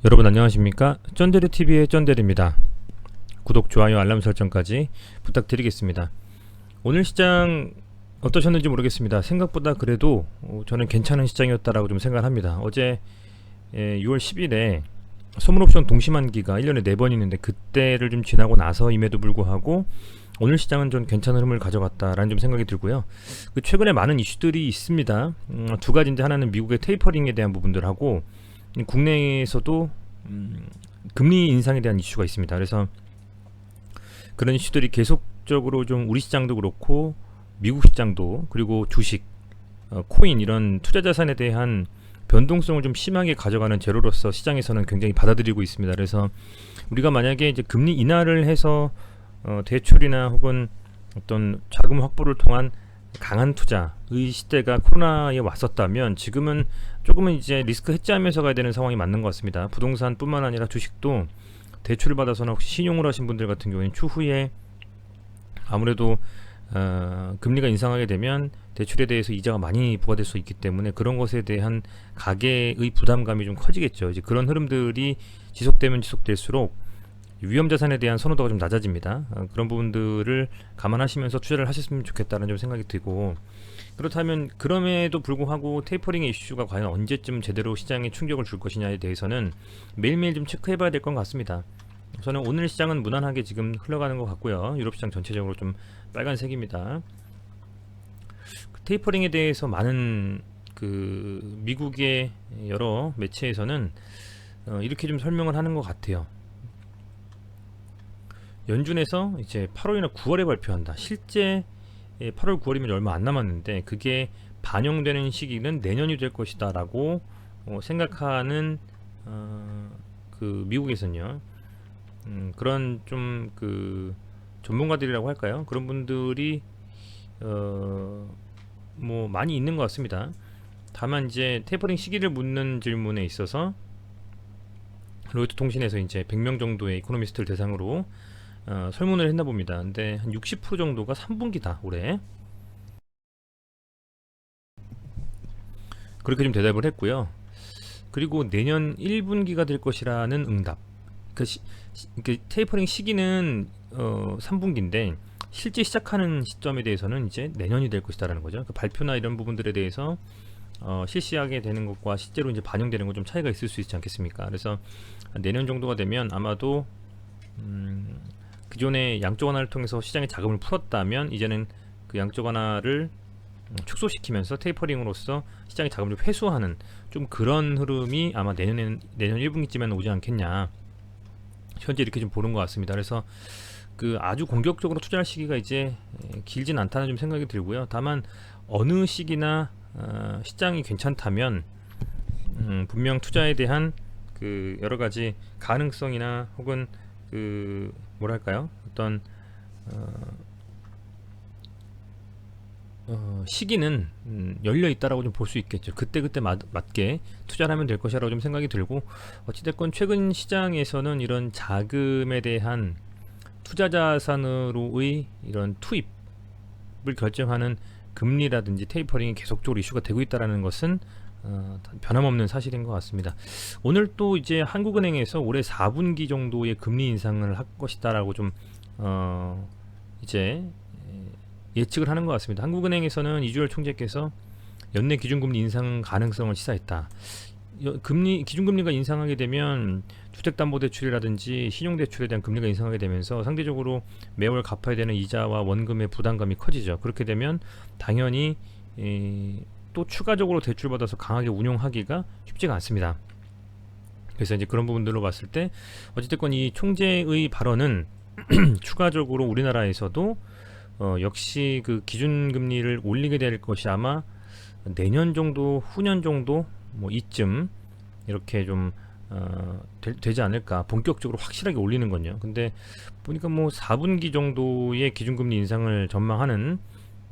여러분 안녕하십니까? 쩐데르TV의 쩐데르입니다. 구독, 좋아요, 알람 설정까지 부탁드리겠습니다. 오늘 시장 어떠셨는지 모르겠습니다. 생각보다 그래도 저는 괜찮은 시장이었다라고 좀 생각합니다. 어제 6월 10일에 선물옵션 동시만기가 1년에 4번 있는데 그때를 좀 지나고 나서임에도 불구하고 오늘 시장은 좀 괜찮은 흐름을 가져갔다라는 좀 생각이 들고요. 최근에 많은 이슈들이 있습니다. 두 가지인데 하나는 미국의 테이퍼링에 대한 부분들하고 국내에서도 금리 인상에 대한 이슈가 있습니다. 그래서 그런 이슈들이 계속적으로 좀 우리 시장도 그렇고 미국 시장도 그리고 주식, 코인 이런 투자 자산에 대한 변동성을 좀 심하게 가져가는 재료로서 시장에서는 굉장히 받아들이고 있습니다. 그래서 우리가 만약에 이제 금리 인하를 해서 대출이나 혹은 어떤 자금 확보를 통한 강한 투자의 시대가 코로나에 왔었다면 지금은 조금은 이제 리스크 해지하면서 가야 되는 상황이 맞는 것 같습니다. 부동산뿐만 아니라 주식도 대출을 받아서나 혹시 신용을 하신 분들 같은 경우에는 추후에 아무래도 금리가 인상하게 되면 대출에 대해서 이자가 많이 부과될 수 있기 때문에 그런 것에 대한 가계의 부담감이 좀 커지겠죠. 이제 그런 흐름들이 지속되면 지속될수록 위험 자산에 대한 선호도가 좀 낮아집니다. 그런 부분들을 감안하시면서 투자를 하셨으면 좋겠다는 좀 생각이 들고, 그렇다면 그럼에도 불구하고 테이퍼링의 이슈가 과연 언제쯤 제대로 시장에 충격을 줄 것이냐에 대해서는 매일매일 좀 체크해봐야 될 것 같습니다. 저는 오늘 시장은 무난하게 지금 흘러가는 것 같고요. 유럽 시장 전체적으로 좀 빨간색입니다. 테이퍼링에 대해서 많은 미국의 여러 매체에서는 이렇게 좀 설명을 하는 것 같아요. 연준에서 이제 8월이나 9월에 발표한다. 실제 8월 9월이면 얼마 안 남았는데 그게 반영되는 시기는 내년이 될 것이다라고 생각하는 미국에서는요. 그런 좀 전문가들이라고 할까요? 그런 분들이 뭐 많이 있는 것 같습니다. 다만 이제 테이퍼링 시기를 묻는 질문에 있어서 로이터 통신에서 이제 100명 정도의 이코노미스트를 대상으로 설문을 했나 봅니다. 근데 한 60% 정도가 3분기다 올해. 그렇게 좀 대답을 했고요. 그리고 내년 1분기가 될 것이라는 응답. 테이퍼링 시기는 3분기인데 실제 시작하는 시점에 대해서는 이제 내년이 될 것이다라는 거죠. 발표나 이런 부분들에 대해서 실시하게 되는 것과 실제로 이제 반영되는 건 좀 차이가 있을 수 있지 않겠습니까? 그래서 내년 정도가 되면 아마도 기존의 양적 완화를 통해서 시장에 자금을 풀었다면 이제는 그 양적 완화를 축소시키면서 테이퍼링으로써 시장의 자금을 회수하는 좀 그런 흐름이 아마 내년 1분기쯤에는 오지 않겠냐. 현재 이렇게 좀 보는 것 같습니다. 그래서 아주 공격적으로 투자할 시기가 이제 길진 않다는 좀 생각이 들고요. 다만 어느 시기나 시장이 괜찮다면 분명 투자에 대한 여러 가지 가능성이나 혹은 뭐랄까요, 어떤 시기는 열려 있다라고 좀 볼 수 있겠죠. 그때 맞게 투자를 하면 될 것이라고 좀 생각이 들고, 어찌됐건 최근 시장에서는 이런 자금에 대한 투자 자산으로의 이런 투입을 결정하는 금리라든지 테이퍼링이 계속적으로 이슈가 되고 있다라는 것은 변함없는 사실인 것 같습니다. 오늘 또 이제 한국은행에서 올해 4분기 정도의 금리 인상을 할 것이다라고 좀 이제 예측을 하는 것 같습니다. 한국은행에서는 이주열 총재께서 연내 기준금리 인상 가능성을 시사했다. 기준금리가 인상하게 되면 주택담보대출이라든지 신용대출에 대한 금리가 인상하게 되면서 상대적으로 매월 갚아야 되는 이자와 원금의 부담감이 커지죠. 그렇게 되면 당연히 또 추가적으로 대출받아서 강하게 운용하기가 쉽지가 않습니다. 그래서 이제 그런 부분들로 봤을 때 어찌됐건 이 총재의 발언은 추가적으로 우리나라에서도 역시 기준금리를 올리게 될 것이 아마 내년 정도, 후년 정도 뭐 이쯤 이렇게 좀 되지 않을까. 본격적으로 확실하게 올리는 건요. 근데 보니까 뭐 4분기 정도의 기준금리 인상을 전망하는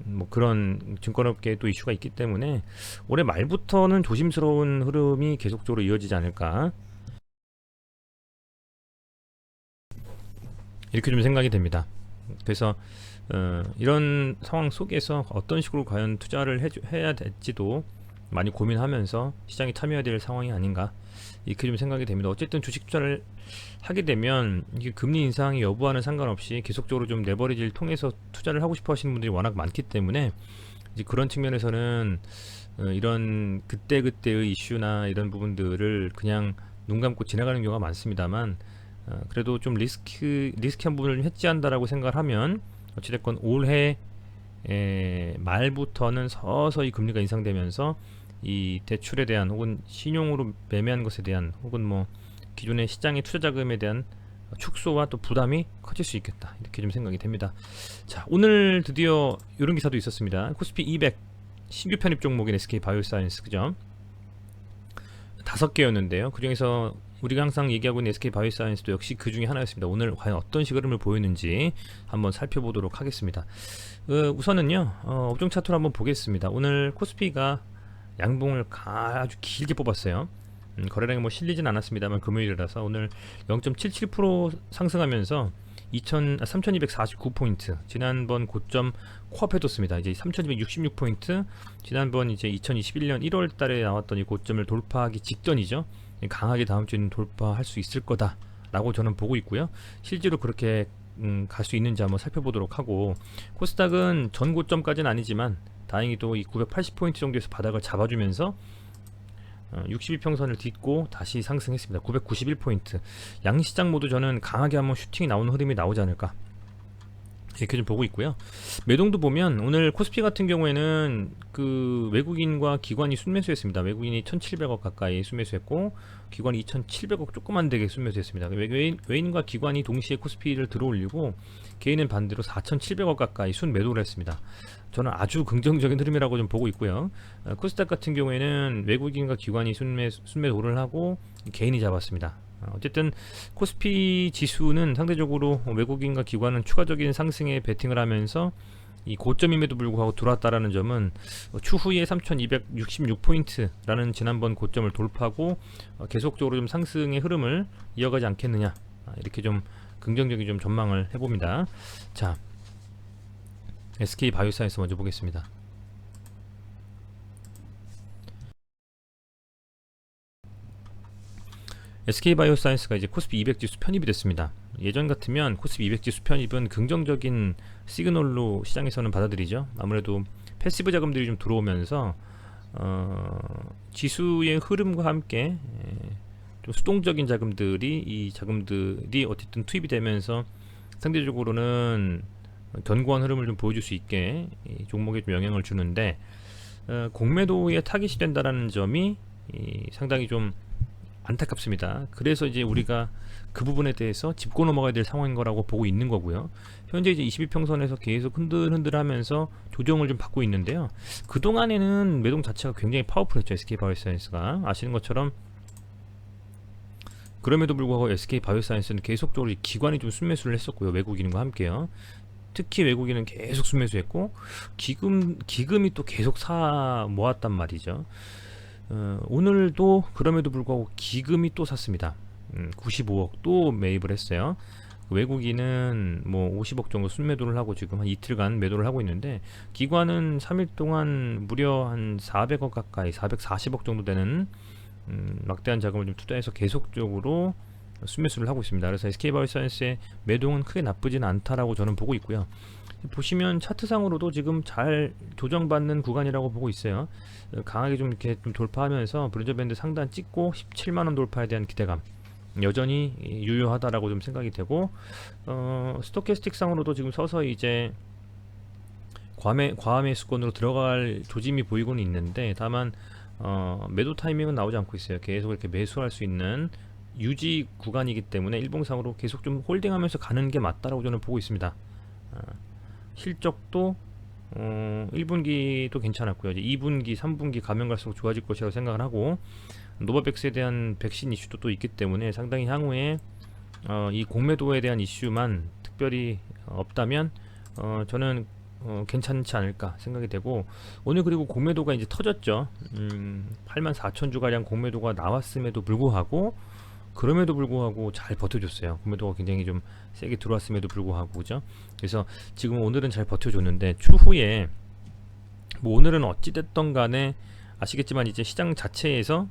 뭐 그런 증권업계에 또 이슈가 있기 때문에 올해 말부터는 조심스러운 흐름이 계속적으로 이어지지 않을까, 이렇게 좀 생각이 됩니다. 그래서 이런 상황 속에서 어떤 식으로 과연 투자를 해야 될지도 많이 고민하면서 시장에 참여해야 될 상황이 아닌가 이렇게 좀 생각이 됩니다. 어쨌든 주식 투자를 하게 되면 이게 금리 인상이 여부와는 상관없이 계속적으로 좀 레버리지를 통해서 투자를 하고 싶어 하시는 분들이 워낙 많기 때문에 이제 그런 측면에서는 이런 그때그때의 이슈나 이런 부분들을 그냥 눈 감고 지나가는 경우가 많습니다만, 그래도 좀 리스키한 부분을 좀 해지한다라고 생각을 하면 어찌됐건 올해 말부터는 서서히 금리가 인상되면서 이 대출에 대한 혹은 신용으로 매매한 것에 대한 혹은 뭐 기존의 시장의 투자 자금에 대한 축소와 또 부담이 커질 수 있겠다 이렇게 좀 생각이 됩니다. 자, 오늘 드디어 이런 기사도 있었습니다. 코스피 200 신규 편입 종목인 SK 바이오사이언스, 그죠? 5개였는데요. 그 중에서 우리가 항상 얘기하고 있는 SK 바이오사이언스도 역시 그 중에 하나였습니다. 오늘 과연 어떤 흐름을 보였는지 한번 살펴보도록 하겠습니다. 우선은요, 업종 차트로 한번 보겠습니다. 오늘 코스피가 양봉을 아주 길게 뽑았어요. 거래량이 뭐 실리진 않았습니다만 금요일이라서 오늘 0.77% 상승하면서 3249포인트, 지난번 고점 코앞에 뒀습니다. 이제 3266포인트, 지난번 이제 2021년 1월 달에 나왔던 이 고점을 돌파하기 직전이죠. 강하게 다음 주에는 돌파할 수 있을 거다라고 저는 보고 있고요. 실제로 그렇게 갈 수 있는지 한번 살펴보도록 하고, 코스닥은 전 고점까지는 아니지만 다행히도 이 980포인트 정도에서 바닥을 잡아주면서 62평선을 딛고 다시 상승했습니다. 991포인트. 양시장 모두 저는 강하게 한번 슈팅이 나오는 흐름이 나오지 않을까 이렇게 좀 보고 있고요. 매동도 보면 오늘 코스피 같은 경우에는 그 외국인과 기관이 순매수했습니다. 외국인이 1,700억 가까이 순매수했고 기관이 2,700억 조그만 되게 순매수했습니다. 외인과 기관이 동시에 코스피를 들어올리고 개인은 반대로 4,700억 가까이 순매도를 했습니다. 저는 아주 긍정적인 흐름이라고 좀 보고 있고요. 코스닥 같은 경우에는 외국인과 기관이 순매도를 하고 개인이 잡았습니다. 어쨌든 코스피 지수는 상대적으로 외국인과 기관은 추가적인 상승에 베팅을 하면서 이 고점임에도 불구하고 들어왔다라는 점은 추후에 3266포인트라는 지난번 고점을 돌파하고 계속적으로 좀 상승의 흐름을 이어가지 않겠느냐, 이렇게 좀 긍정적인 좀 전망을 해봅니다. 자, SK 바이오사이언스 먼저 보겠습니다. SK 바이오사이언스가 이제 코스피 200 지수 편입이 됐습니다. 예전 같으면 코스피 200 지수 편입은 긍정적인 시그널로 시장에서는 받아들이죠. 아무래도 패시브 자금들이 좀 들어오면서 지수의 흐름과 함께 좀 수동적인 자금들이, 이 자금들이 어쨌든 투입이 되면서 상대적으로는 견고한 흐름을 좀 보여줄 수 있게 이 종목에 좀 영향을 주는데, 공매도에 타깃이 된다라는 점이 상당히 좀 안타깝습니다. 그래서 이제 우리가 그 부분에 대해서 짚고 넘어가야 될 상황인 거라고 보고 있는 거고요. 현재 이제 22평선에서 계속 흔들흔들하면서 조정을 좀 받고 있는데요. 그 동안에는 매동 자체가 굉장히 파워풀했죠. SK 바이오사이언스가 아시는 것처럼. 그럼에도 불구하고 SK 바이오사이언스는 계속적으로 기관이 좀 순매수를 했었고요. 외국인과 함께요. 특히 외국인은 계속 순매수했고 기금이 또 계속 사 모았단 말이죠. 오늘도 그럼에도 불구하고 기금이 또 샀습니다. 95억 또 매입을 했어요. 외국인은 뭐 50억 정도 순매도를 하고 지금 한 이틀간 매도를 하고 있는데, 기관은 3일 동안 무려 한 400억 가까이 440억 정도 되는 막대한 자금을 좀 투자해서 계속적으로 순매수를 하고 있습니다. 그래서 SK바이오사이언스의 매동은 크게 나쁘지는 않다라고 저는 보고 있고요. 보시면 차트상으로도 지금 잘 조정받는 구간이라고 보고 있어요. 강하게 좀 이렇게 좀 돌파하면서 브리저밴드 상단 찍고 17만원 돌파에 대한 기대감 여전히 유효하다라고 좀 생각이 되고, 스토캐스틱 상으로도 지금 서서히 이제 과매수권으로 들어갈 조짐이 보이고는 있는데, 다만 매도 타이밍은 나오지 않고 있어요. 계속 이렇게 매수할 수 있는 유지 구간이기 때문에 일봉상으로 계속 좀 홀딩하면서 가는 게 맞다라고 저는 보고 있습니다. 실적도 1분기도 괜찮았고요. 이제 2분기, 3분기 가면 갈수록 좋아질 것이라고 생각을 하고, 노바백스에 대한 백신 이슈도 또 있기 때문에 상당히 향후에 이 공매도에 대한 이슈만 특별히 없다면 저는 괜찮지 않을까 생각이 되고, 오늘 그리고 공매도가 이제 터졌죠. 84,000주 가량 공매도가 나왔음에도 불구하고, 그럼에도 불구하고 잘 버텨줬어요. 공매도가 굉장히 좀 세게 들어왔음에도 불구하고, 그죠? 그래서 지금 오늘은 잘 버텨줬는데, 추후에 뭐 오늘은 어찌됐던 간에 아시겠지만 이제 시장 자체에서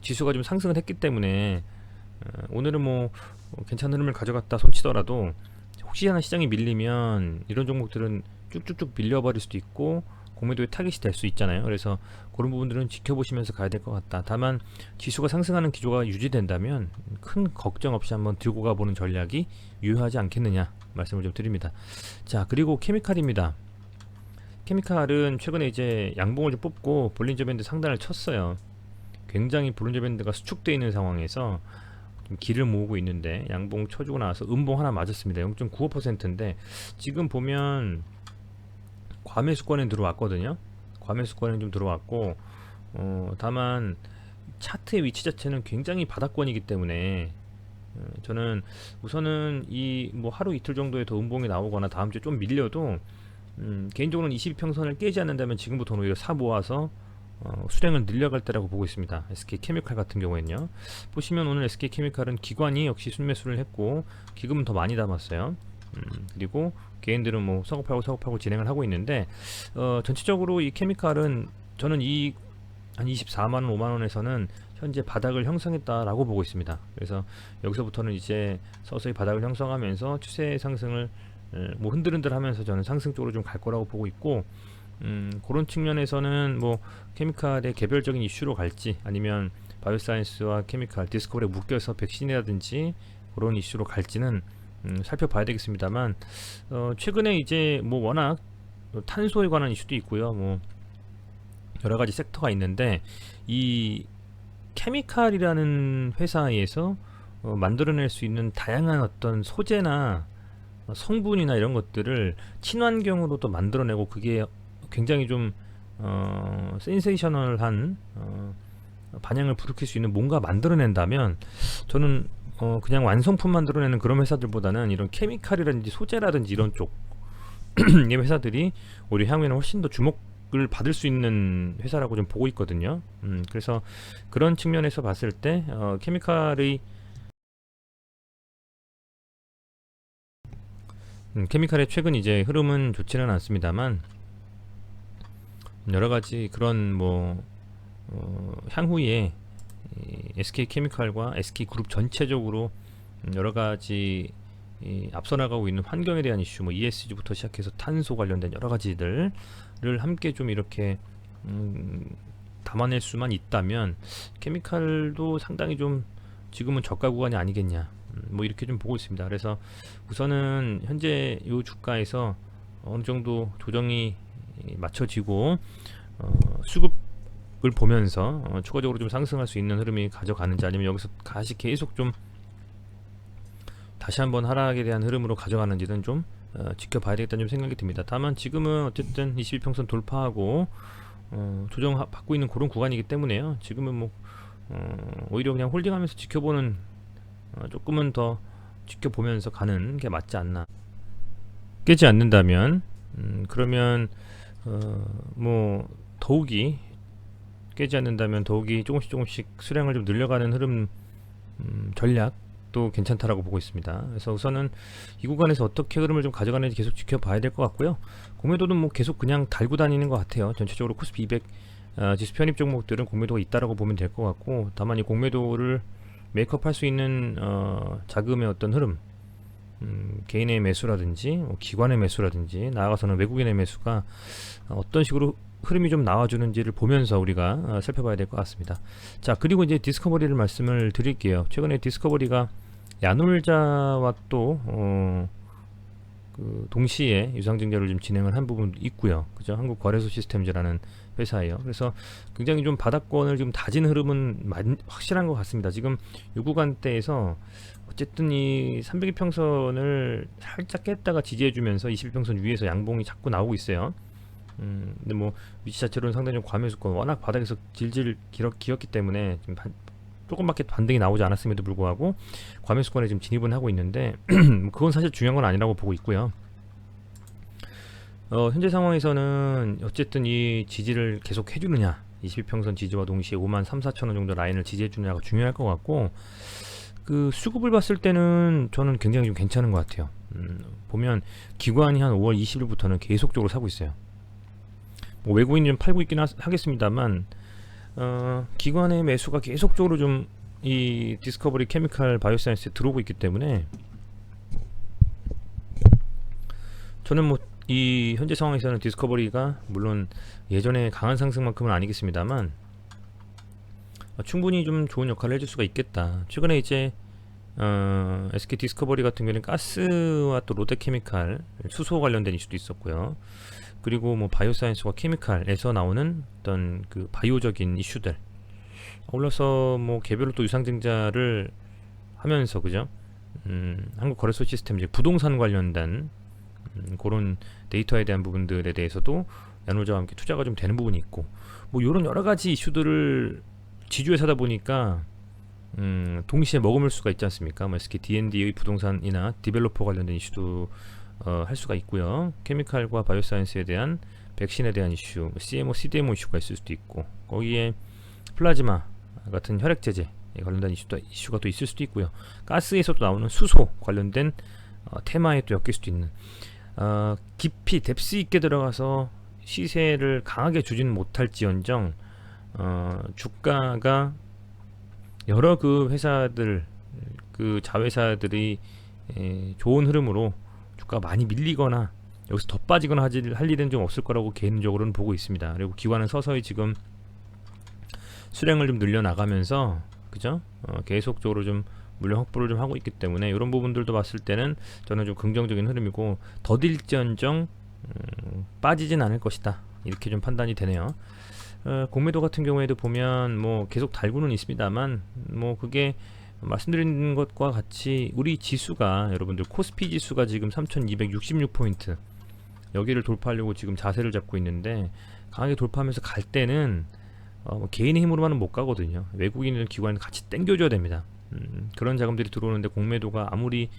지수가 좀 상승을 했기 때문에 오늘은 뭐 괜찮은 흐름을 가져갔다 손치더라도 혹시나 시장이 밀리면 이런 종목들은 쭉쭉쭉 밀려버릴 수도 있고 공매도의 타깃이 될 수 있잖아요. 그래서 그런 부분들은 지켜보시면서 가야 될 것 같다. 다만 지수가 상승하는 기조가 유지된다면 큰 걱정 없이 한번 들고 가보는 전략이 유효하지 않겠느냐 말씀을 좀 드립니다. 자, 그리고 케미칼입니다. 케미칼은 최근에 이제 양봉을 좀 뽑고 볼린저 밴드 상단을 쳤어요. 굉장히 볼린저 밴드가 수축되어 있는 상황에서 좀 기를 모으고 있는데 양봉 쳐주고 나서 음봉 하나 맞았습니다. 0.95%인데 지금 보면 과매수권에 들어왔거든요. 과매수권에 좀 들어왔고 다만 차트의 위치 자체는 굉장히 바닥권이기 때문에 저는 우선은 이 뭐 하루 이틀 정도에 더 음봉이 나오거나 다음 주에 좀 밀려도 개인적으로는 22평선을 깨지 않는다면 지금부터는 오히려 사 모아서 수량을 늘려갈 때라고 보고 있습니다. SK케미칼 같은 경우에는요. 보시면 오늘 SK케미칼은 기관이 역시 순매수를 했고 기금은 더 많이 담았어요. 그리고 개인들은 뭐 서급하고 진행을 하고 있는데 전체적으로 이 케미칼은 저는 이 한 24만원 5만원에서는 현재 바닥을 형성했다라고 보고 있습니다. 그래서 여기서부터는 이제 서서히 바닥을 형성하면서 추세 상승을 뭐 흔들흔들하면서 저는 상승 쪽으로 좀 갈 거라고 보고 있고 그런 측면에서는 뭐 케미칼의 개별적인 이슈로 갈지 아니면 바이오사이언스와 케미칼 디스커버리에 묶여서 백신이라든지 그런 이슈로 갈지는 살펴봐야 되겠습니다만 최근에 이제 뭐 워낙 탄소에 관한 이슈도 있고요. 뭐 여러 가지 섹터가 있는데 이 케미칼이라는 회사에서 만들어낼 수 있는 다양한 어떤 소재나 성분이나 이런 것들을 친환경으로 또 만들어내고 그게 굉장히 좀 센세이셔널한 반향을 불러일으킬 수 있는 뭔가 만들어낸다면 저는 그냥 완성품 만들어내는 그런 회사들보다는 이런 케미칼이라든지 소재라든지 이런 쪽 이 회사들이 오히려 향후에는 훨씬 더 주목을 받을 수 있는 회사라고 좀 보고 있거든요. 그래서 그런 측면에서 봤을 때 케미칼의 케미칼의 최근 이제 흐름은 좋지는 않습니다만 여러 가지 그런 뭐 향후에 SK케미칼과 SK그룹 전체적으로 여러 가지 앞서 나가고 있는 환경에 대한 이슈, 뭐 ESG부터 시작해서 탄소 관련된 여러 가지들을 함께 좀 이렇게 담아낼 수만 있다면 케미칼도 상당히 좀 지금은 저가 구간이 아니겠냐, 뭐 이렇게 좀 보고 있습니다. 그래서 우선은 현재 이 주가에서 어느 정도 조정이 맞춰지고 수급을 보면서 추가적으로 좀 상승할 수 있는 흐름이 가져가는지 아니면 여기서 다시 계속 좀 다시 한번 하락에 대한 흐름으로 가져가는지는 좀 지켜봐야 되겠다는 좀 생각이 듭니다. 다만 지금은 어쨌든 22평선 돌파하고 조정 받고 있는 그런 구간이기 때문에요. 지금은 뭐 오히려 그냥 홀딩하면서 지켜보는 조금은 더 지켜보면서 가는 게 맞지 않나. 깨지 않는다면 그러면 뭐 더욱이 깨지 않는다면 더욱이 조금씩 수량을 좀 늘려가는 흐름 전략도 괜찮다라고 보고 있습니다. 그래서 우선은 이 구간에서 어떻게 흐름을 좀 가져가는지 계속 지켜봐야 될 것 같고요. 공매도는 뭐 계속 그냥 달고 다니는 것 같아요. 전체적으로 코스피 200 지수 편입 종목들은 공매도가 있다라고 보면 될 것 같고, 다만 이 공매도를 메이크업할 수 있는 자금의 어떤 흐름, 개인의 매수라든지 기관의 매수라든지 나아가서는 외국인의 매수가 어떤 식으로 흐름이 좀 나와주는지를 보면서 우리가 살펴봐야 될 것 같습니다. 자, 그리고 이제 디스커버리를 말씀을 드릴게요. 최근에 디스커버리가 야놀자와 또 그 동시에 유상증자를 좀 진행을 한 부분도 있고요. 그죠? 한국거래소 시스템즈라는 회사예요. 그래서 굉장히 좀 바닥권을 좀 다진 흐름은 확실한 것 같습니다. 지금 이 구간대에서 어쨌든 이 302평선을 살짝 깼다가 지지해주면서 21평선 위에서 양봉이 자꾸 나오고 있어요. 근데 뭐 위치 자체로는 상당히 좀 과매수권, 워낙 바닥에서 질질 기었기 때문에 지금 조금밖에 반등이 나오지 않았음에도 불구하고 과매수권에 지금 진입은 하고 있는데 그건 사실 중요한 건 아니라고 보고 있고요. 현재 상황에서는 어쨌든 이 지지를 계속 해주느냐, 22평선 지지와 동시에 53,400원 정도 라인을 지지해주느냐가 중요할 것 같고, 그 수급을 봤을 때는 저는 굉장히 좀 괜찮은 것 같아요. 보면 기관이 한 5월 20일부터는 계속적으로 사고 있어요. 뭐 외국인이 좀 팔고 있긴 하겠습니다만 기관의 매수가 계속적으로 좀 이 디스커버리 케미칼 바이오사이언스에 들어오고 있기 때문에 저는 뭐 이 현재 상황에서는 디스커버리가 물론 예전에 강한 상승만큼은 아니겠습니다만 충분히 좀 좋은 역할을 해줄 수가 있겠다. 최근에 이제 SK 디스커버리 같은 경우는 가스와 또 롯데케미칼 수소 관련된 이슈도 있었고요. 그리고 뭐 바이오사이언스와 케미칼에서 나오는 어떤 그 바이오적인 이슈들 아울러서 뭐 개별로 또 유상증자를 하면서 그죠? 한국거래소 시스템 이제 부동산 관련된 그런 데이터에 대한 부분들에 대해서도 야놀자와 함께 투자가 좀 되는 부분이 있고 뭐 이런 여러 가지 이슈들을 지주에 사다 보니까 동시에 머금을 수가 있지 않습니까? 뭐 SK D&D의 부동산이나 디벨로퍼 관련된 이슈도 할 수가 있고요. 케미칼과 바이오사이언스에 대한 백신에 대한 이슈, CMO, CDMO 이슈가 있을 수도 있고 거기에 플라즈마 같은 혈액제제에 관련된 이슈가 또 있을 수도 있고요. 가스에서도 나오는 수소 관련된 테마에 또 엮일 수도 있는 깊이 뎁스 있게 들어가서 시세를 강하게 주지는 못할지언정 주가가 여러 그 회사들 그 자회사들이 좋은 흐름으로 주가가 많이 밀리거나 여기서 더 빠지거나 할 일은 좀 없을 거라고 개인적으로는 보고 있습니다. 그리고 기관은 서서히 지금 수량을 좀 늘려나가면서 그죠? 계속적으로 좀 물량 확보를 좀 하고 있기 때문에 이런 부분들도 봤을 때는 저는 좀 긍정적인 흐름이고 더딜지언정 빠지진 않을 것이다 이렇게 좀 판단이 되네요. 공매도 같은 경우에도 보면 뭐 계속 달고는 있습니다만 뭐 그게 말씀드린 것과 같이 우리 지수가 여러분들 코스피 지수가 지금 3266포인트 여기를 돌파하려고 지금 자세를 잡고 있는데 강하게 돌파하면서 갈 때는 개인의 힘으로만은 못 가거든요. 외국인들 기관을 같이 땡겨줘야 됩니다. 그런 자금들이 들어오는데 공매도가 아무리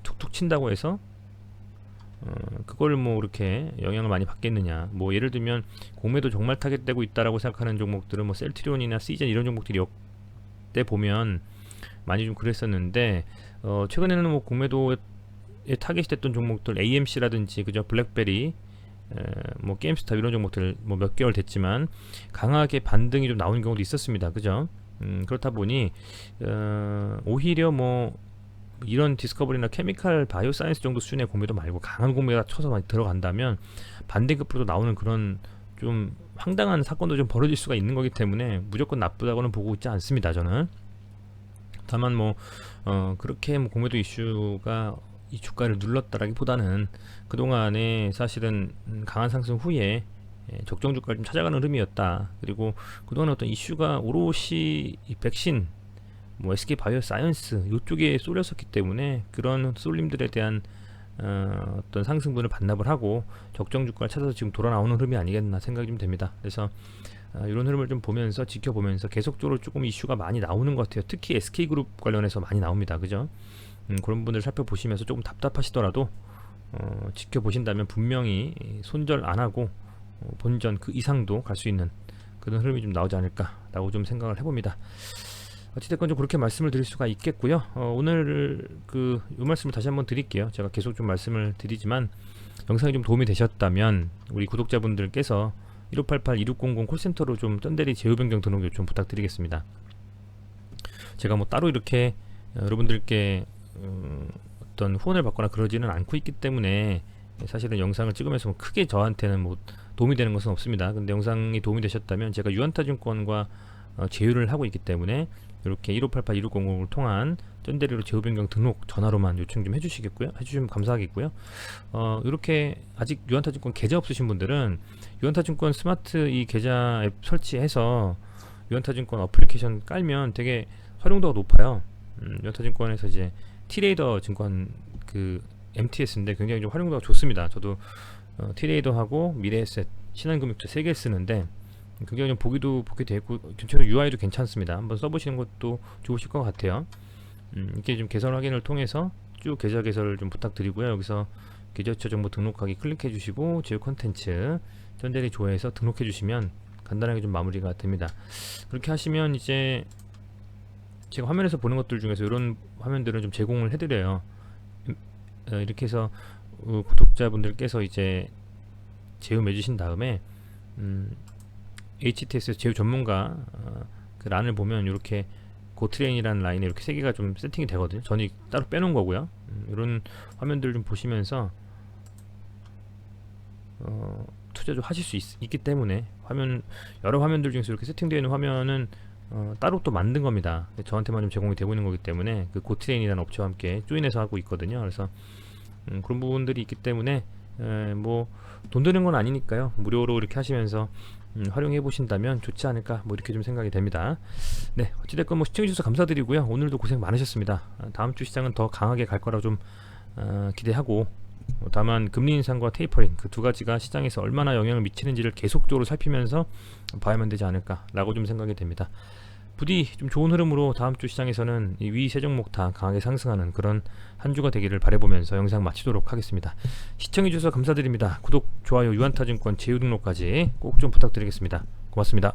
툭툭 친다고 해서 그걸 뭐 이렇게 영향을 많이 받겠느냐. 뭐 예를 들면 공매도 정말 타겟되고 있다라고 생각하는 종목들은 뭐 셀트리온이나 시젠 이런 종목들이 역대 보면 많이 좀 그랬었는데 최근에는 뭐 공매도에 타겟이 됐던 종목들 AMC라든지 그죠 블랙베리 뭐 게임스탑 이런 종목들 뭐 몇 개월 됐지만 강하게 반등이 좀 나오는 경우도 있었습니다. 그죠? 그렇다 보니 오히려 뭐 이런 디스커버리나 케미칼 바이오사이언스 정도 수준의 공매도 말고 강한 공매가 쳐서 많이 들어간다면 반대급부로 나오는 그런 좀 황당한 사건도 좀 벌어질 수가 있는 거기 때문에 무조건 나쁘다고는 보고 있지 않습니다. 저는 다만 뭐 그렇게 뭐 공매도 이슈가 이 주가를 눌렀다라기보다는 그동안에 사실은 강한 상승 후에 적정 주가를 좀 찾아가는 흐름이었다. 그리고 그동안 어떤 이슈가 오롯이 이 백신 뭐 SK 바이오사이언스 이쪽에 쏠렸었기 때문에 그런 쏠림들에 대한 어떤 상승분을 반납을 하고 적정 주가를 찾아서 지금 돌아 나오는 흐름이 아니겠나 생각이 좀 됩니다. 그래서 이런 흐름을 좀 보면서 지켜보면서 계속적으로 조금 이슈가 많이 나오는 것 같아요. 특히 SK그룹 관련해서 많이 나옵니다. 그죠? 그런 분들 살펴보시면서 조금 답답하시더라도 지켜보신다면 분명히 손절 안하고 본전 그 이상도 갈 수 있는 그런 흐름이 좀 나오지 않을까라고 좀 생각을 해봅니다. 어찌됐건 좀 그렇게 말씀을 드릴 수가 있겠고요. 오늘 이 말씀을 다시 한번 드릴게요. 제가 계속 좀 말씀을 드리지만 영상이 좀 도움이 되셨다면 우리 구독자분들께서 1588-2600 콜센터로 좀 쩐대리 제휴변경 등록 요청 부탁드리겠습니다. 제가 뭐 따로 이렇게 여러분들께 어떤 후원을 받거나 그러지는 않고 있기 때문에 사실은 영상을 찍으면서 뭐 크게 저한테는 뭐 도움이 되는 것은 없습니다. 근데 영상이 도움이 되셨다면 제가 유한타증권과 제휴를 하고 있기 때문에 이렇게 1588-2600을 통한 쩐대리로 제휴변경 등록 전화로만 요청 좀 해주시겠고요. 해주시면 감사하겠고요. 이렇게 아직 유한타증권 계좌 없으신 분들은 유한타증권 스마트 이 계좌 앱 설치해서 유한타증권 어플리케이션 깔면 되게 활용도가 높아요. 유한타증권에서 이제 T레이더 증권 그 MTS인데 굉장히 좀 활용도가 좋습니다. 저도 T레이더하고 미래에셋, 신한금융투자 3개 쓰는데 굉장히 좀 보기도 되어 있고 전체적으로 UI도 괜찮습니다. 한번 써보시는 것도 좋으실 것 같아요. 이렇게 좀 개설 확인을 통해서 쭉 계좌 개설을 좀 부탁드리고요. 여기서 계좌이체 정보 등록하기 클릭해 주시고 제휴 콘텐츠 쩐대리 조회해서 등록해 주시면 간단하게 좀 마무리가 됩니다. 그렇게 하시면 이제 제가 화면에서 보는 것들 중에서 이런 화면들은 좀 제공을 해드려요. 이렇게 해서 구독자분들께서 이제 제휴 맺으신 다음에 HTS 제휴 전문가 그 란을 보면 이렇게 고트레인이라는 라인에 이렇게 세 개가 좀 세팅이 되거든요. 저는 따로 빼놓은 거고요. 이런 화면들 좀 보시면서 투자 좀 하실 수 있기 때문에 여러 화면들 중에서 이렇게 세팅되어 있는 화면은 따로 또 만든 겁니다. 저한테만 좀 제공이 되고 있는 거기 때문에 그 고트레인이라는 업체와 함께 조인해서 하고 있거든요. 그래서 그런 부분들이 있기 때문에 뭐 돈 드는 건 아니니까요. 무료로 이렇게 하시면서 활용해 보신다면 좋지 않을까 뭐 이렇게 좀 생각이 됩니다. 네, 어찌됐건 뭐 시청해 주셔서 감사드리고요. 오늘도 고생 많으셨습니다. 다음 주 시장은 더 강하게 갈 거라 좀 기대하고, 다만 금리 인상과 테이퍼링 그 두 가지가 시장에서 얼마나 영향을 미치는지를 계속적으로 살피면서 봐야만 되지 않을까 라고 좀 생각이 됩니다. 부디 좀 좋은 흐름으로 다음 주 시장에서는 이 위 세 종목 다 강하게 상승하는 그런 한 주가 되기를 바라보면서 영상 마치도록 하겠습니다. 시청해 주셔서 감사드립니다. 구독, 좋아요, 유한타증권 제휴 등록까지 꼭 좀 부탁드리겠습니다. 고맙습니다.